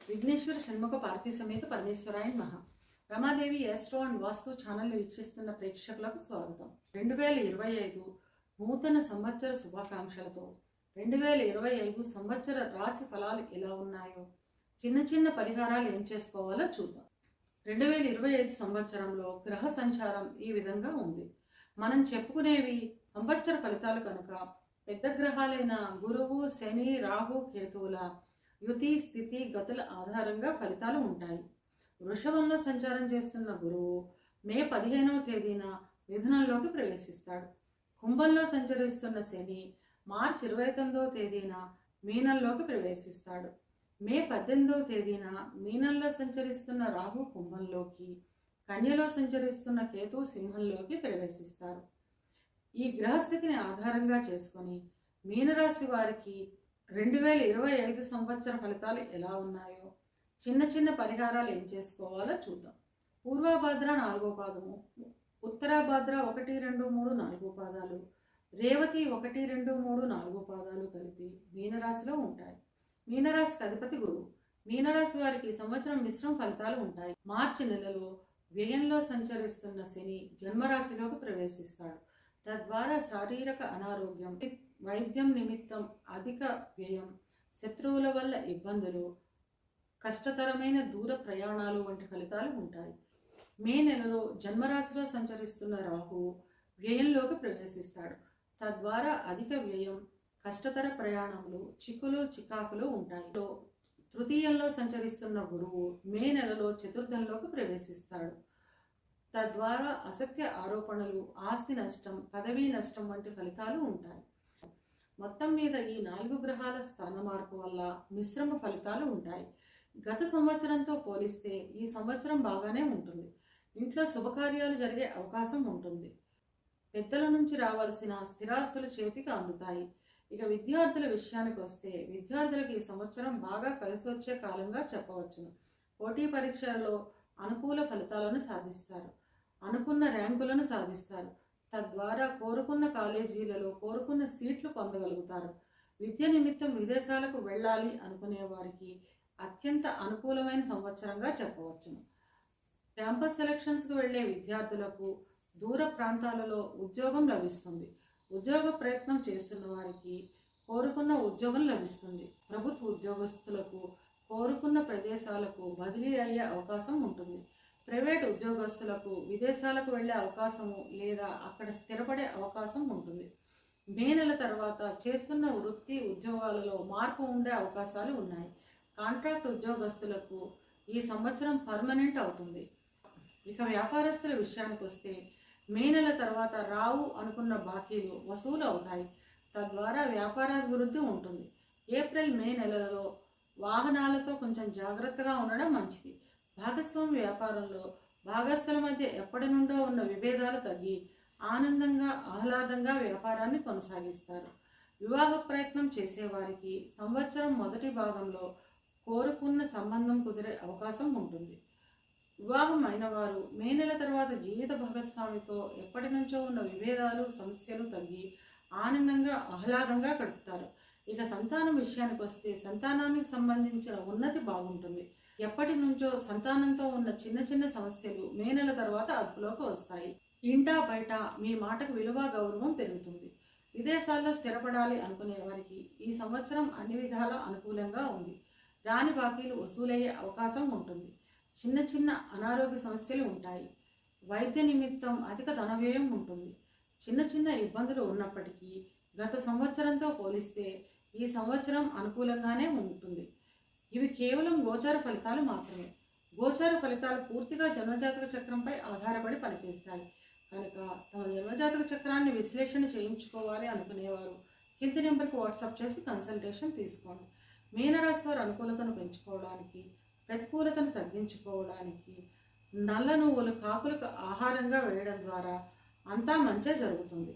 విఘ్నేశ్వర షణ్ముఖ పార్వతీ సమేత పరమేశ్వరాయ నమః. Ramadevi astro and vastu channel వీక్షిస్తున్న ప్రేక్షకులకు స్వాగతం. 2025 నూతన సంవత్సర శుభాకాంక్షలతో 2025 సంవత్సర రాశి ఫలాలు ఎలా ఉన్నాయో, చిన్న చిన్న పరిహారాలు ఏం చేసుకోవాలో చూద్దాం. 2025 సంవత్సరంలో గ్రహ సంచారం ఈ విధంగా ఉంది. మనం చెప్పుకునేవి సంవత్సర ఫలితాలు కనుక పెద్ద గ్రహాలైన గురువు, శని, రాహు, కేతువుల యుతి, స్థితి, గతుల ఆధారంగా ఫలితాలు ఉంటాయి. వృషభంలో సంచారం చేస్తున్న గురువు మే 15వ తేదీన మిథునంలోకి ప్రవేశిస్తాడు. కుంభంలో సంచరిస్తున్న శని మార్చి 29వ తేదీన మీనంలోకి ప్రవేశిస్తాడు. మే 18వ తేదీన మీనంలో సంచరిస్తున్న రాహు కుంభంలోకి, కన్యలో సంచరిస్తున్న కేతువు సింహంలోకి ప్రవేశిస్తారు. ఈ గ్రహస్థితిని ఆధారంగా చేసుకొని మీనరాశి వారికి 2025 సంవత్సర ఫలితాలు ఎలా ఉన్నాయో, చిన్న చిన్న పరిహారాలు ఏం చేసుకోవాలో చూద్దాం. పూర్వభద్ర 4వ పాదము, ఉత్తరాభద్ర 1, 2, 3, 4 పాదాలు, రేవతి 1, 2, 3, 4 పాదాలు కలిపి మీనరాశిలో ఉంటాయి. మీనరాశికి అధిపతి గురువు. మీనరాశి వారికి సంవత్సరం మిశ్రమ ఫలితాలు ఉంటాయి. మార్చి నెలలో వ్యయంలో సంచరిస్తున్న శని జన్మరాశిలోకి ప్రవేశిస్తాడు. తద్వారా శారీరక అనారోగ్యం, వైద్యం నిమిత్తం అధిక వ్యయం, శత్రువుల వల్ల ఇబ్బందులు, కష్టతరమైన దూర ప్రయాణాలు వంటి ఫలితాలు ఉంటాయి. మే నెలలో జన్మరాశిలో సంచరిస్తున్న రాహు వ్యయంలోకి ప్రవేశిస్తాడు. తద్వారా అధిక వ్యయం, కష్టతర ప్రయాణములు, చిక్కులు, చికాకులు ఉంటాయి. తృతీయంలో సంచరిస్తున్న గురువు మే నెలలో చతుర్థంలోకి ప్రవేశిస్తాడు. తద్వారా అసత్య ఆరోపణలు, ఆస్తి నష్టం, పదవీ నష్టం వంటి ఫలితాలు ఉంటాయి. మొత్తం మీద ఈ 4 గ్రహాల స్థాన మార్పు వల్ల మిశ్రమ ఫలితాలు ఉంటాయి. గత సంవత్సరంతో పోలిస్తే ఈ సంవత్సరం బాగానే ఉంటుంది. ఇంట్లో శుభకార్యాలు జరిగే అవకాశం ఉంటుంది. పెద్దల నుంచి రావాల్సిన స్థిరాస్తులు చేతికి అందుతాయి. ఇక విద్యార్థుల విషయానికి వస్తే విద్యార్థులకు ఈ సంవత్సరం బాగా కలిసి వచ్చే కాలంగా చెప్పవచ్చును. పోటీ పరీక్షలలో అనుకూల ఫలితాలను సాధిస్తారు. అనుకున్న ర్యాంకులను సాధిస్తారు. తద్వారా కోరుకున్న కాలేజీలలో కోరుకున్న సీట్లు పొందగలుగుతారు. విద్య నిమిత్తం విదేశాలకు వెళ్ళాలి అనుకునే వారికి అత్యంత అనుకూలమైన సంవత్సరంగా చెప్పవచ్చును. క్యాంపస్ సెలక్షన్స్కు వెళ్ళే విద్యార్థులకు దూర ప్రాంతాలలో ఉద్యోగం లభిస్తుంది. ఉద్యోగ ప్రయత్నం చేస్తున్న వారికి కోరుకున్న ఉద్యోగం లభిస్తుంది. ప్రభుత్వ ఉద్యోగస్తులకు కోరుకున్న ప్రదేశాలకు బదిలీ అయ్యే అవకాశం ఉంటుంది. ప్రైవేట్ ఉద్యోగస్తులకు విదేశాలకు వెళ్ళే అవకాశము లేదా అక్కడ స్థిరపడే అవకాశం ఉంటుంది. మే నెల తర్వాత చేస్తున్న వృత్తి ఉద్యోగాలలో మార్పు ఉండే అవకాశాలు ఉన్నాయి. కాంట్రాక్ట్ ఉద్యోగస్తులకు ఈ సంవత్సరం పర్మనెంట్ అవుతుంది. ఇక వ్యాపారస్తుల విషయానికి వస్తే మే నెల తర్వాత రావు అనుకున్న బాకీలు వసూలు అవుతాయి. తద్వారా వ్యాపారాభివృద్ధి ఉంటుంది. ఏప్రిల్, మే నెలలలో వాహనాలతో కొంచెం జాగ్రత్తగా ఉండడం మంచిది. భాగస్వామి వ్యాపారంలో భాగస్థుల మధ్య ఎప్పటి నుండో ఉన్న విభేదాలు తగ్గి ఆనందంగా, ఆహ్లాదంగా వ్యాపారాన్ని కొనసాగిస్తారు. వివాహ ప్రయత్నం చేసేవారికి సంవత్సరం మొదటి భాగంలో కోరుకున్న సంబంధం కుదిరే అవకాశం ఉంటుంది. వివాహం అయిన వారు మే నెల తర్వాత జీవిత భాగస్వామితో ఎప్పటి నుంచో ఉన్న విభేదాలు, సమస్యలు తగ్గి ఆనందంగా, ఆహ్లాదంగా గడుపుతారు. ఇక సంతానం విషయానికి వస్తే సంతానానికి సంబంధించిన ఉన్నతి బాగుంటుంది. ఎప్పటి నుంచో సంతానంతో ఉన్న చిన్న చిన్న సమస్యలు మే నెల తర్వాత అదుపులోకి వస్తాయి. ఇంటా బయట మీ మాటకు విలువ, గౌరవం పెరుగుతుంది. విదేశాల్లో స్థిరపడాలి అనుకునే వారికి ఈ సంవత్సరం అన్ని విధాలా అనుకూలంగా ఉంది. రాని బాకీలు వసూలయ్యే అవకాశం ఉంటుంది. చిన్న చిన్న అనారోగ్య సమస్యలు ఉంటాయి. వైద్య నిమిత్తం అధిక ధన వ్యయం ఉంటుంది. చిన్న చిన్న ఇబ్బందులు ఉన్నప్పటికీ గత సంవత్సరంతో పోలిస్తే ఈ సంవత్సరం అనుకూలంగానే ఉంటుంది. ఇవి కేవలం గోచార ఫలితాలు మాత్రమే. గోచార ఫలితాలు పూర్తిగా జన్మజాతక చక్రంపై ఆధారపడి పనిచేస్తాయి కనుక తమ జన్మజాతక చక్రాన్ని విశ్లేషణ చేయించుకోవాలి అనుకునేవారు కింది నెంబర్కి వాట్సాప్ చేసి కన్సల్టేషన్ తీసుకోండి. మీనరాశి వారి అనుకూలతను పెంచుకోవడానికి, ప్రతికూలతను తగ్గించుకోవడానికి నల్ల నువ్వులు కాకులకు ఆహారంగా వేయడం ద్వారా అంతా మంచి జరుగుతుంది.